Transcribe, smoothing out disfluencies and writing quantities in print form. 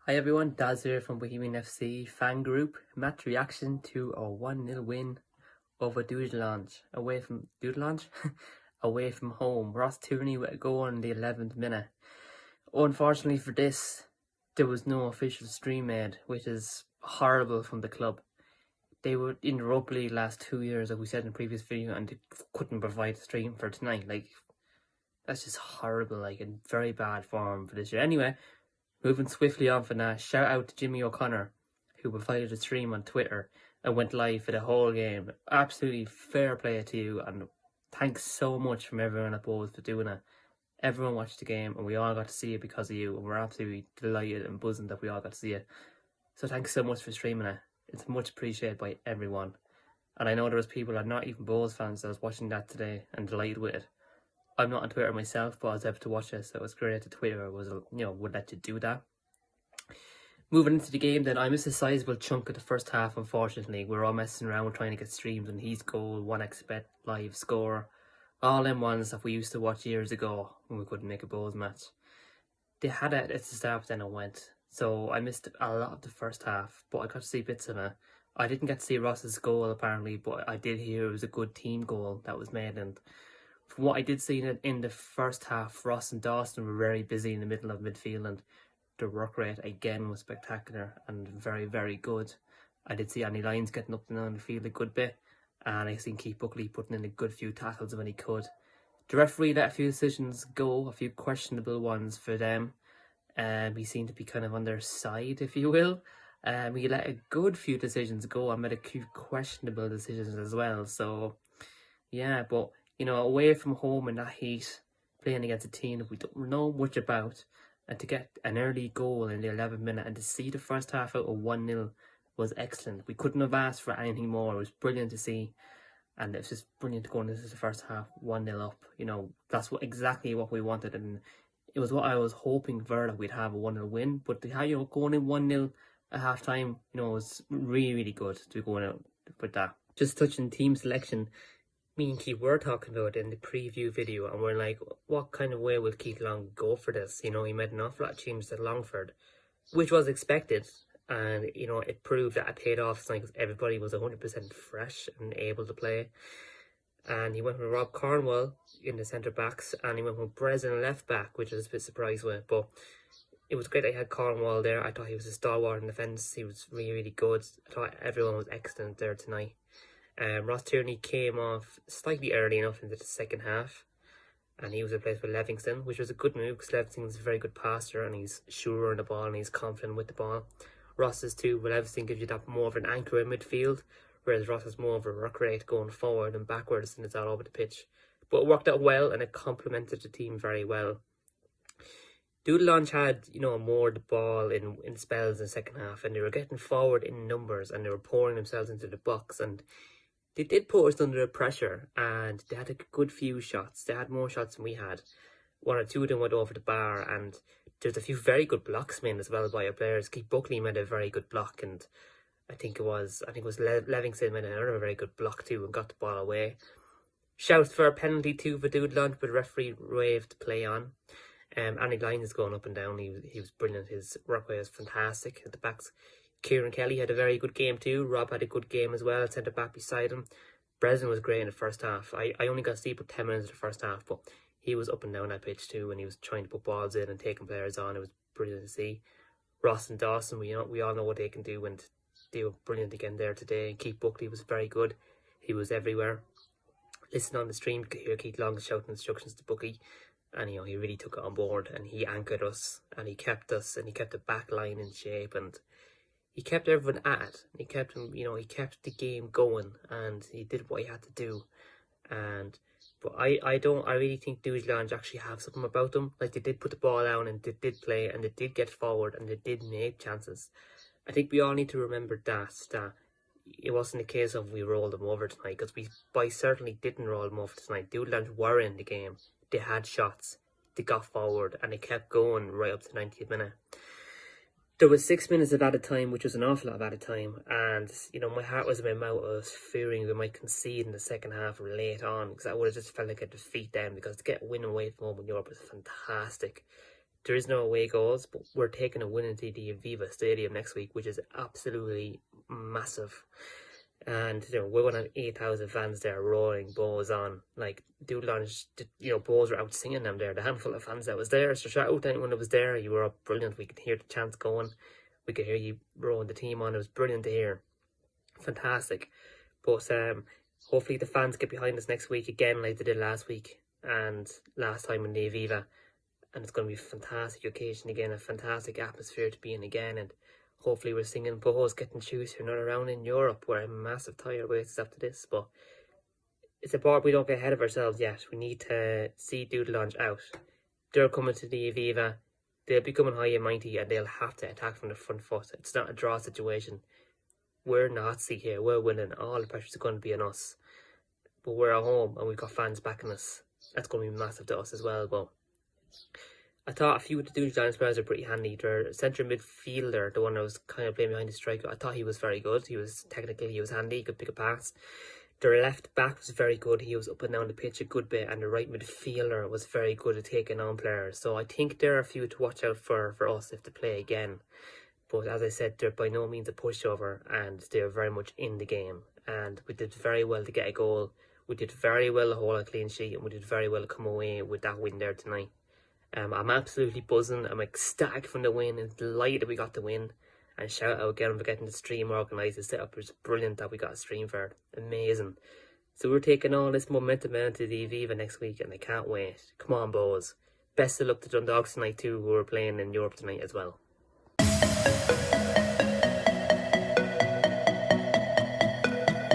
Hi everyone, Daz here from Bohemian FC fan group. Match reaction to a 1-0 win over Dudelange away from home. Ross Tierney with a goal in the 11th minute. Unfortunately for this, there was no official stream made, which is horrible from the club. They were in Europa League last 2 years, like we said in the previous video, and they couldn't provide a stream for tonight. Like, that's just horrible, like in very bad form for this year. Anyway, moving swiftly on from that, shout out to Jimmy O'Connor, who provided a stream on Twitter and went live for the whole game. Absolutely fair play to you, and thanks so much from everyone at Bowes for doing it. Everyone watched the game, and we all got to see it because of you, and we're absolutely delighted and buzzing that we all got to see it. So thanks so much for streaming it. It's much appreciated by everyone. And I know there was people that are not even Bowes fans that was watching that today and delighted with it. I'm not on Twitter myself, but I was able to watch it, so it was great that Twitter would let you do that. Moving into the game then, I missed a sizable chunk of the first half, unfortunately. We were all messing around with trying to get streams on He's Goal, 1xBet, Live Score, all them ones that we used to watch years ago when we couldn't make a Bowls match. They had it at the start, but then it went. So I missed a lot of the first half, but I got to see bits of it. I didn't get to see Ross's goal apparently, but I did hear it was a good team goal that was made, and from what I did see in the first half, Ross and Dawson were very busy in the middle of midfield, and their work rate again was spectacular and very, very good. I did see Andy Lyons getting up and down the field a good bit, and I seen Keith Buckley putting in a good few tackles when he could. The referee let a few decisions go, a few questionable ones for them. He seemed to be kind of on their side, if you will. He let a good few decisions go and made a few questionable decisions as well. So, yeah, but away from home in that heat, playing against a team that we don't know much about, and to get an early goal in the 11th minute and to see the first half out of 1-0 was excellent. We couldn't have asked for anything more. It was brilliant to see, and it was just brilliant to go into the first half 1-0 up. That's exactly what we wanted, and it was what I was hoping for, that we'd have a 1-0 win. But going in 1-0 at half time, was really, really good to be going out with that. Just touching team selection, me and Keith were talking about it in the preview video, and we're like, what kind of way will Keith Long go for this? He made an awful lot of changes at Longford, which was expected, and it proved that it paid off tonight because everybody was 100% fresh and able to play. And he went with Rob Cornwall in the centre backs, and he went with Breslin left back, which I was a bit surprised with, but it was great that he had Cornwall there. I thought he was a stalwart in defence. He was really, really good. I thought everyone was excellent there tonight. Ross Tierney came off slightly early enough into the second half, and he was replaced with Livingston, which was a good move because Livingston's a very good passer and he's sure on the ball and he's confident with the ball. Ross is too, but Livingston gives you that more of an anchor in midfield, whereas Ross is more of a work rate going forward and backwards, and it's all over the pitch. But it worked out well and it complemented the team very well. Dudelange had, more the ball in spells in the second half, and they were getting forward in numbers and they were pouring themselves into the box, and they did put us under pressure, and they had a good few shots. They had more shots than we had. One or two of them went over the bar, and there's a few very good blocks made as well by our players. Keith Buckley made a very good block, and I think it was Livingston made another very good block too and got the ball away. Shouts for a penalty too for Dudelange, but the referee waved play on. Andy Lyons is going up and down. He was brilliant. His work rate was fantastic at the backs. Kieran Kelly had a very good game too. Rob had a good game as well, centre back beside him. Breslin was great in the first half. I only got to see about 10 minutes of the first half, but he was up and down that pitch too, and he was trying to put balls in and taking players on. It was brilliant to see. Ross and Dawson, we all know what they can do, and they were brilliant again there today. And Keith Buckley was very good. He was everywhere. Listen on the stream, you could hear Keith Long shouting instructions to Buckley, and he really took it on board, and he anchored us, and he kept us, and he kept the back line in shape, and he kept everyone at it. He kept him, he kept the game going, and he did what he had to do. But I really think Dudelange actually have something about them. Like, they did put the ball down, and they did play, and they did get forward, and they did make chances. I think we all need to remember that it wasn't a case of we rolled them over tonight, because we certainly didn't roll them over tonight. Dudelange were in the game. They had shots, they got forward, and they kept going right up to the 90th minute. There was 6 minutes of added time, which was an awful lot of added time, and my heart was in my mouth. I was fearing we might concede in the second half or late on, because I would have just felt like a defeat then, because to get a win away from home in Europe is fantastic. there is no away goals, but we're taking a win into the Aviva Stadium next week, which is absolutely massive. And we're going to have 8,000 fans there roaring bows on. Like, Dudelange, bows were out singing them there. The handful of fans that was there, so shout out to anyone that was there. You were up brilliant. We could hear the chants going. We could hear you rowing the team on. It was brilliant to hear. Fantastic. But hopefully the fans get behind us next week again, like they did last week and last time in the Aviva. And it's going to be a fantastic occasion again, a fantastic atmosphere to be in again. And hopefully we're singing bows, getting shoes here, not around in Europe, where I'm massive tired waits after this. But it's important we don't get ahead of ourselves yet. We need to see Dudelange out. They're coming to the Aviva. They'll be coming high and mighty, and they'll have to attack from the front foot. It's not a draw situation. We're Nazi here. We're winning. All the pressure's going to be on us. But we're at home, and we've got fans backing us. That's going to be massive to us as well. But I thought a few of the Dudelange players are pretty handy. Their centre midfielder, the one that was kind of playing behind the striker, I thought he was very good. He was handy. He could pick a pass. Their left back was very good. He was up and down the pitch a good bit, and the right midfielder was very good at taking on players. So I think there are a few to watch out for us if they play again. But as I said, they're by no means a pushover, and they're very much in the game. And we did very well to get a goal. We did very well to hold a clean sheet, and we did very well to come away with that win there tonight. I'm absolutely buzzing. I'm ecstatic from the win and delighted we got the win. And shout out again for getting the stream organised. The setup was brilliant that we got a stream for it. Amazing. So we're taking all this momentum into the Aviva next week, and I can't wait. Come on, boys. Best of luck to Dundalk tonight too, who are playing in Europe tonight as well.